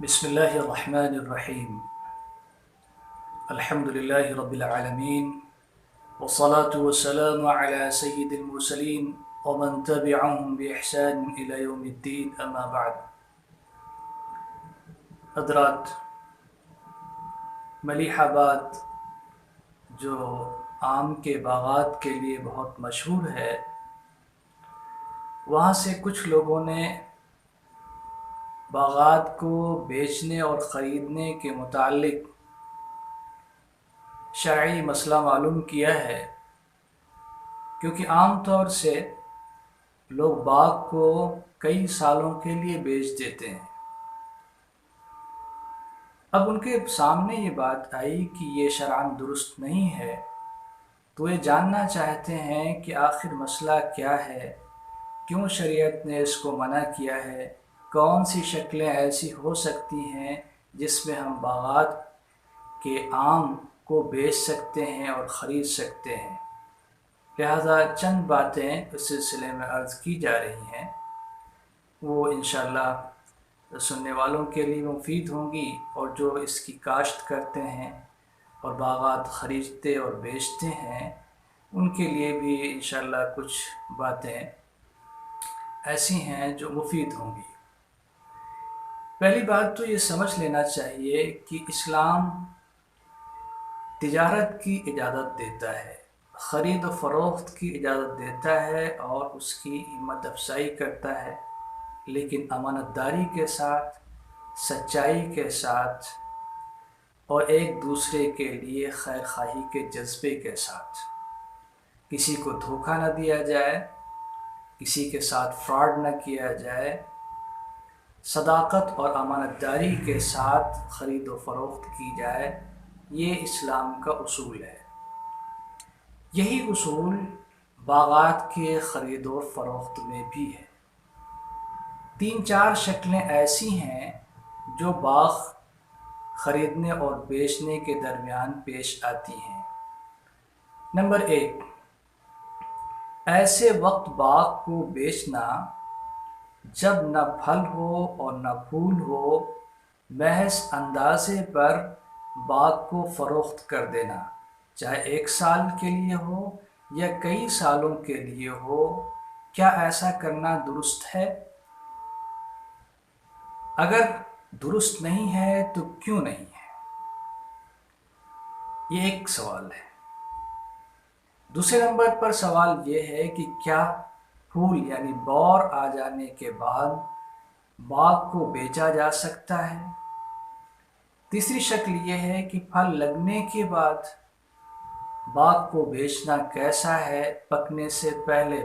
بسم الله الرحمن الرحيم. الحمد لله رب العالمين، والصلاة والسلام على سيد المرسلين ومن تبعهم بإحسان إلى يوم الدين، أما بعد. حضرات، ملیح آباد جو آم کے باغات کے لیے بہت مشہور ہے، وہاں سے کچھ لوگوں نے باغات کو بیچنے اور خریدنے کے متعلق شرعی مسئلہ معلوم کیا ہے، کیونکہ عام طور سے لوگ باغ کو کئی سالوں کے لیے بیچ دیتے ہیں۔ اب ان کے سامنے یہ بات آئی کہ یہ شرعاً درست نہیں ہے، تو یہ جاننا چاہتے ہیں کہ آخر مسئلہ کیا ہے، کیوں شریعت نے اس کو منع کیا ہے، کون سی شکلیں ایسی ہو سکتی ہیں جس میں ہم باغات کے آم کو بیچ سکتے ہیں اور خرید سکتے ہیں۔ لہذا چند باتیں اس سلسلے میں عرض کی جا رہی ہیں، وہ انشاءاللہ سننے والوں کے لیے مفید ہوں گی، اور جو اس کی کاشت کرتے ہیں اور باغات خریدتے اور بیچتے ہیں ان کے لیے بھی انشاءاللہ کچھ باتیں ایسی ہیں جو مفید ہوں گی۔ پہلی بات تو یہ سمجھ لینا چاہیے کہ اسلام تجارت کی اجازت دیتا ہے، خرید و فروخت کی اجازت دیتا ہے اور اس کی ہمت افزائی کرتا ہے، لیکن امانت داری کے ساتھ، سچائی کے ساتھ اور ایک دوسرے کے لیے خیر خواہی کے جذبے کے ساتھ۔ کسی کو دھوکہ نہ دیا جائے، کسی کے ساتھ فراڈ نہ کیا جائے، صداقت اور امانت داری کے ساتھ خرید و فروخت کی جائے، یہ اسلام کا اصول ہے۔ یہی اصول باغات کے خرید و فروخت میں بھی ہے۔ 3-4 شکلیں ایسی ہیں جو باغ خریدنے اور بیچنے کے درمیان پیش آتی ہیں۔ نمبر 1، ایسے وقت باغ کو بیچنا جب نہ پھل ہو اور نہ پھول ہو، محض اندازے پر باغ کو فروخت کر دینا، چاہے 1 سال کے لیے ہو یا کئی سالوں کے لیے ہو۔ کیا ایسا کرنا درست ہے؟ اگر درست نہیں ہے تو کیوں نہیں ہے؟ یہ ایک سوال ہے۔ دوسرے نمبر پر سوال یہ ہے کہ کیا پھول یعنی بور آ جانے کے بعد باغ کو بیچا جا سکتا ہے؟ تیسری شکل یہ ہے کہ پھل لگنے کے بعد باغ کو بیچنا کیسا ہے، پکنے سے پہلے۔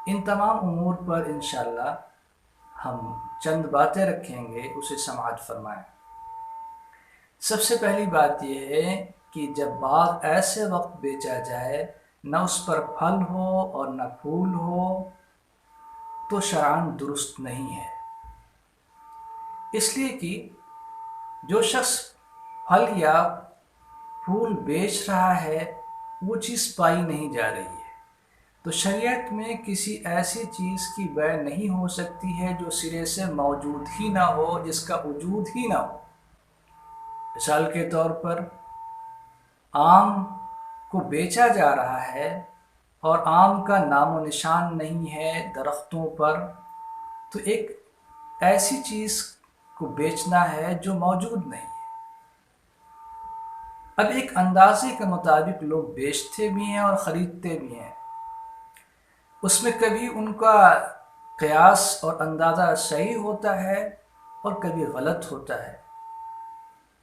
ان تمام امور پر انشاءاللہ ہم چند باتیں رکھیں گے، اسے سماعت فرمائیں۔ سب سے پہلی بات یہ ہے کہ جب باغ ایسے وقت بیچا جائے نہ اس پر پھل ہو اور نہ پھول ہو تو شرعاً درست نہیں ہے، اس لیے کہ جو شخص پھل یا پھول بیچ رہا ہے وہ چیز پائی نہیں جا رہی ہے، تو شریعت میں کسی ایسی چیز کی بیع نہیں ہو سکتی ہے جو سرے سے موجود ہی نہ ہو، جس کا وجود ہی نہ ہو۔ مثال کے طور پر آم کو بیچا جا رہا ہے اور آم کا نام و نشان نہیں ہے درختوں پر، تو ایک ایسی چیز کو بیچنا ہے جو موجود نہیں ہے۔ اب ایک اندازے کے مطابق لوگ بیچتے بھی ہیں اور خریدتے بھی ہیں، اس میں کبھی ان کا قیاس اور اندازہ صحیح ہوتا ہے اور کبھی غلط ہوتا ہے،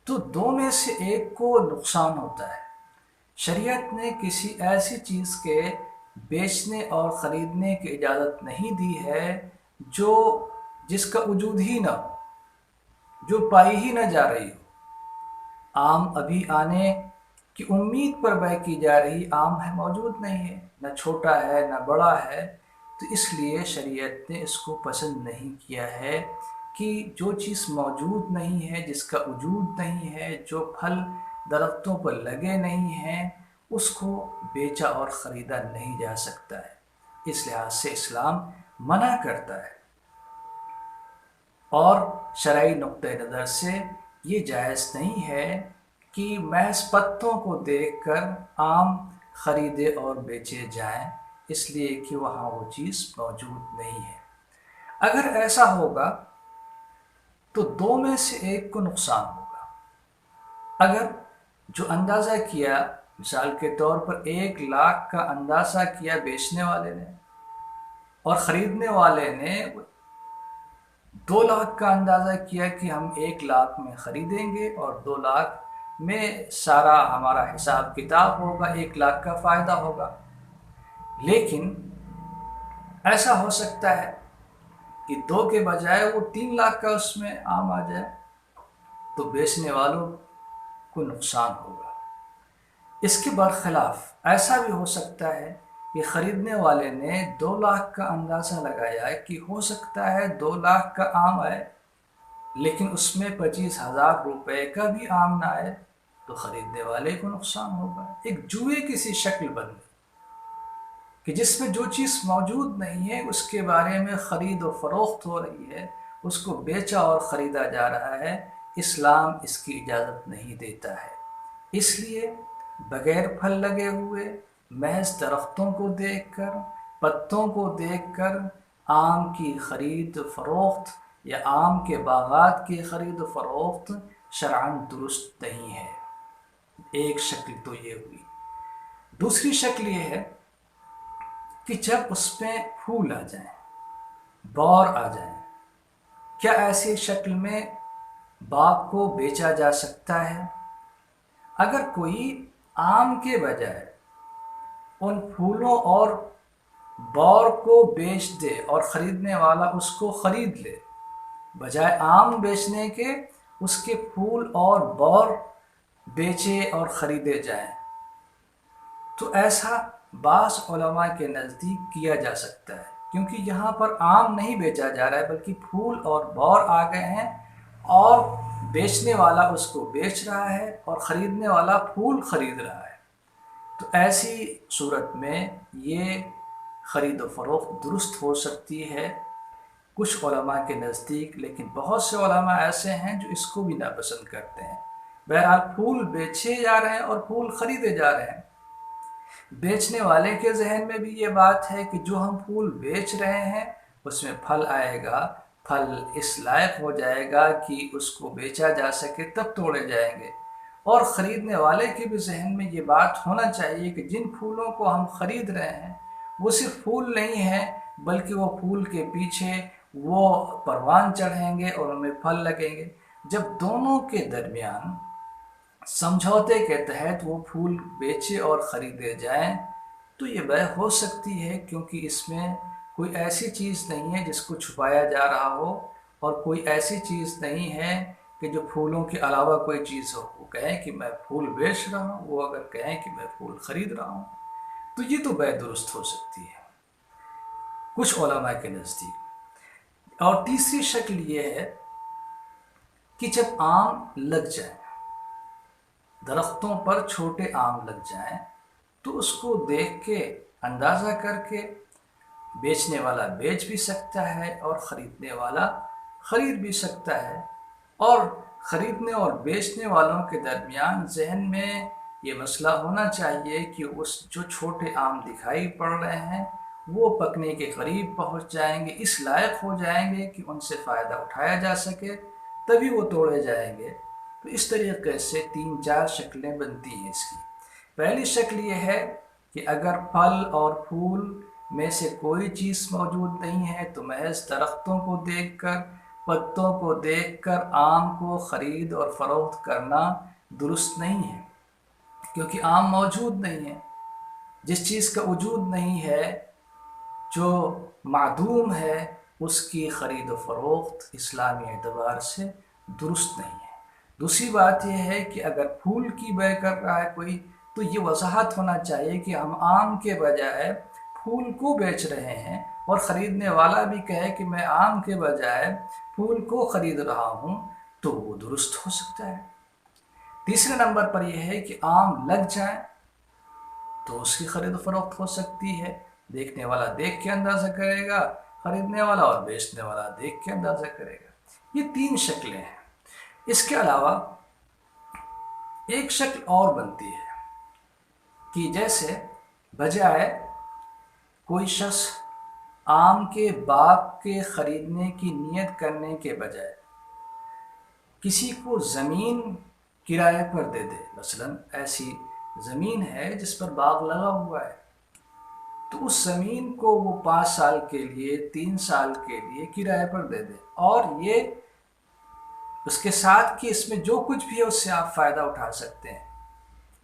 تو دو میں سے ایک کو نقصان ہوتا ہے۔ شریعت نے کسی ایسی چیز کے بیچنے اور خریدنے کی اجازت نہیں دی ہے جس کا وجود ہی نہ ہو، جو پائی ہی نہ جا رہی ہو۔ آم ابھی آنے کی امید پر بیع کی جا رہی آم ہے، موجود نہیں ہے، نہ چھوٹا ہے نہ بڑا ہے، تو اس لیے شریعت نے اس کو پسند نہیں کیا ہے کہ جو چیز موجود نہیں ہے، جس کا وجود نہیں ہے، جو پھل درختوں پر لگے نہیں ہیں، اس کو بیچا اور خریدا نہیں جا سکتا ہے۔ اس لحاظ سے اسلام منع کرتا ہے۔ اور شرعی نقطہ نظر سے یہ جائز نہیں ہے کہ محض پتوں کو دیکھ کر آم خریدے اور بیچے جائیں، اس لیے کہ وہاں وہ چیز موجود نہیں ہے۔ اگر ایسا ہوگا تو دو میں سے ایک کو نقصان ہوگا۔ اگر جو اندازہ کیا، مثال کے طور پر 1,00,000 کا اندازہ کیا بیچنے والے نے، اور خریدنے والے نے 2,00,000 کا اندازہ کیا کہ ہم 1,00,000 میں خریدیں گے اور 2,00,000 میں سارا ہمارا حساب کتاب ہوگا، 1,00,000 کا فائدہ ہوگا۔ لیکن ایسا ہو سکتا ہے کہ 2 کے بجائے وہ 3,00,000 کا اس میں آم آ جائے، تو بیچنے والوں کو نقصان ہوگا۔ اس کے برخلاف ایسا بھی ہو سکتا ہے کہ خریدنے والے نے 2,00,000 کا اندازہ لگایا کہ ہو سکتا ہے 2,00,000 کا آم آئے، لیکن اس میں 25,000 روپے کا بھی آم نہ آئے، تو خریدنے والے کو نقصان ہوگا۔ ایک جوئے کی سی شکل بن گئی کہ جس میں جو چیز موجود نہیں ہے اس کے بارے میں خرید و فروخت ہو رہی ہے، اس کو بیچا اور خریدا جا رہا ہے۔ اسلام اس کی اجازت نہیں دیتا ہے۔ اس لیے بغیر پھل لگے ہوئے محض درختوں کو دیکھ کر، پتوں کو دیکھ کر آم کی خرید و فروخت یا آم کے باغات کی خرید و فروخت شرعاً درست نہیں ہے۔ ایک شکل تو یہ ہوئی۔ دوسری شکل یہ ہے کہ جب اس میں پھول آ جائیں، بور آ جائیں، کیا ایسی شکل میں باغ کو بیچا جا سکتا ہے؟ اگر کوئی آم کے بجائے ان پھولوں اور بور کو بیچ دے اور خریدنے والا اس کو خرید لے، بجائے آم بیچنے کے اس کے پھول اور بور بیچے اور خریدے جائیں، تو ایسا بعض علماء کے نزدیک کیا جا سکتا ہے، کیونکہ یہاں پر آم نہیں بیچا جا رہا ہے بلکہ پھول اور بور آ گئے ہیں، اور بیچنے والا اس کو بیچ رہا ہے اور خریدنے والا پھول خرید رہا ہے۔ تو ایسی صورت میں یہ خرید و فروخت درست ہو سکتی ہے کچھ علماء کے نزدیک، لیکن بہت سے علماء ایسے ہیں جو اس کو بھی ناپسند کرتے ہیں۔ بہرحال پھول بیچے جا رہے ہیں اور پھول خریدے جا رہے ہیں۔ بیچنے والے کے ذہن میں بھی یہ بات ہے کہ جو ہم پھول بیچ رہے ہیں اس میں پھل آئے گا، پھل اس لائق ہو جائے گا کہ اس کو بیچا جا سکے، تب توڑے جائیں گے۔ اور خریدنے والے کے بھی ذہن میں یہ بات ہونا چاہیے کہ جن پھولوں کو ہم خرید رہے ہیں وہ صرف پھول نہیں ہیں، بلکہ وہ پھول کے پیچھے وہ پروان چڑھیں گے اور ان میں پھل لگیں گے۔ جب دونوں کے درمیان سمجھوتے کے تحت وہ پھول بیچے اور خریدے جائیں تو یہ بیع ہو سکتی ہے، کیونکہ اس میں کوئی ایسی چیز نہیں ہے جس کو چھپایا جا رہا ہو، اور کوئی ایسی چیز نہیں ہے کہ جو پھولوں کے علاوہ کوئی چیز ہو۔ وہ کہیں کہ میں پھول بیچ رہا ہوں، وہ اگر کہیں کہ میں پھول خرید رہا ہوں، تو یہ تو بیع درست ہو سکتی ہے کچھ علماء کے نزدیک۔ اور تیسری شکل یہ ہے کہ جب آم لگ جائیں، درختوں پر چھوٹے آم لگ جائیں، تو اس کو دیکھ کے اندازہ کر کے بیچنے والا بیچ بھی سکتا ہے اور خریدنے والا خرید بھی سکتا ہے۔ اور خریدنے اور بیچنے والوں کے درمیان ذہن میں یہ مسئلہ ہونا چاہیے کہ اس جو چھوٹے آم دکھائی پڑ رہے ہیں وہ پکنے کے قریب پہنچ جائیں گے، اس لائق ہو جائیں گے کہ ان سے فائدہ اٹھایا جا سکے، تبھی وہ توڑے جائیں گے۔ تو اس طریقے سے 3-4 شکلیں بنتی ہیں اس کی۔ پہلی شکل یہ ہے کہ اگر پھل اور پھول میں سے کوئی چیز موجود نہیں ہے تو محض درختوں کو دیکھ کر، پتوں کو دیکھ کر آم کو خرید اور فروخت کرنا درست نہیں ہے، کیونکہ آم موجود نہیں ہے۔ جس چیز کا وجود نہیں ہے، جو معدوم ہے، اس کی خرید و فروخت اسلامی اعتبار سے درست نہیں ہے۔ دوسری بات یہ ہے کہ اگر پھول کی بیع کر رہا ہے کوئی، تو یہ وضاحت ہونا چاہیے کہ ہم آم کے بجائے پھول کو بیچ رہے ہیں، اور خریدنے والا بھی کہے کہ میں آم کے بجائے پھول کو خرید رہا ہوں، تو وہ درست ہو سکتا ہے۔ تیسرے نمبر پر یہ ہے کہ آم لگ جائیں تو اس کی خرید و فروخت ہو سکتی ہے۔ دیکھنے والا دیکھ کے اندازہ کرے گا، خریدنے والا اور بیچنے والا دیکھ کے اندازہ کرے گا۔ یہ 3 شکلیں ہیں۔ اس کے علاوہ ایک شکل اور بنتی ہے کہ جیسے بجائے کوئی شخص آم کے باغ کے خریدنے کی نیت کرنے کے بجائے کسی کو زمین کرائے پر دے دے، مثلا ایسی زمین ہے جس پر باغ لگا ہوا ہے، تو اس زمین کو وہ 5 سال کے لیے 3 سال کے لیے کرائے پر دے دے، اور یہ اس کے ساتھ کہ اس میں جو کچھ بھی ہے اس سے آپ فائدہ اٹھا سکتے ہیں۔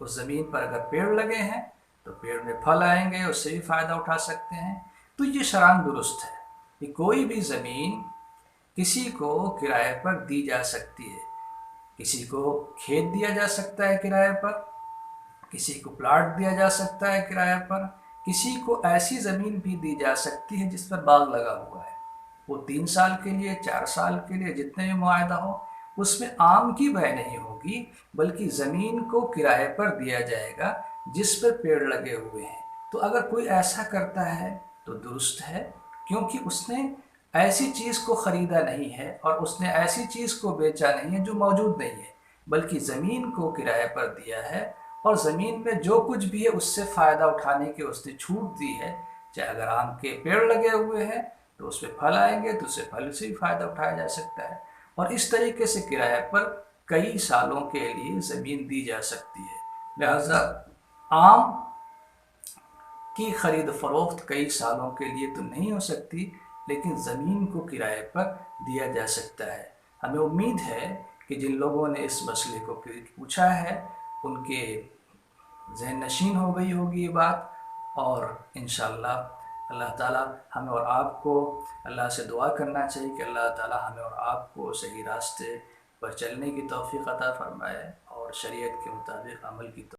اس زمین پر اگر پیڑ لگے ہیں تو پیڑ میں پھل آئیں گے، اس سے بھی فائدہ اٹھا سکتے ہیں۔ تو یہ شرعاً درست ہے کہ کوئی بھی زمین کسی کو کرائے پر دی جا سکتی ہے، کسی کو کھیت دیا جا سکتا ہے کرائے پر، کسی کو پلاٹ دیا جا سکتا ہے کرائے پر، کسی کو ایسی زمین بھی دی جا سکتی ہے جس پر باغ لگا ہوا ہے، وہ 3 سال کے لیے 4 سال کے لیے جتنے بھی معاہدہ ہو، اس میں آم کی بہ نہیں ہوگی بلکہ زمین کو کرائے پر دیا جائے گا جس پر پیڑ لگے ہوئے ہیں۔ تو اگر کوئی ایسا کرتا ہے تو درست ہے، کیونکہ اس نے ایسی چیز کو خریدا نہیں ہے اور اس نے ایسی چیز کو بیچا نہیں ہے جو موجود نہیں ہے، بلکہ زمین کو کرائے پر دیا ہے، اور زمین میں جو کچھ بھی ہے اس سے فائدہ اٹھانے کی اس نے چھوٹ دی ہے۔ چاہے اگر آم کے پیڑ لگے ہوئے ہیں تو اس پہ پھل آئیں گے تو اس سے پھل سے بھی فائدہ اٹھایا جا سکتا ہے، اور اس طریقے سے کرائے پر کئی سالوں کے لیے زمین دی جا سکتی ہے۔ لہذا آم کی خرید و فروخت کئی سالوں کے لیے تو نہیں ہو سکتی، لیکن زمین کو کرائے پر دیا جا سکتا ہے۔ ہمیں امید ہے کہ جن لوگوں نے اس مسئلے کو پوچھا ہے ان کے ذہن نشین ہو گئی ہوگی یہ بات، اور انشاءاللہ اللہ تعالیٰ ہمیں اور آپ کو اللہ سے دعا کرنا چاہیے کہ اللہ تعالیٰ ہمیں اور آپ کو صحیح راستے پر چلنے کی توفیق عطا فرمائے اور شریعت کے مطابق عمل کی توفیق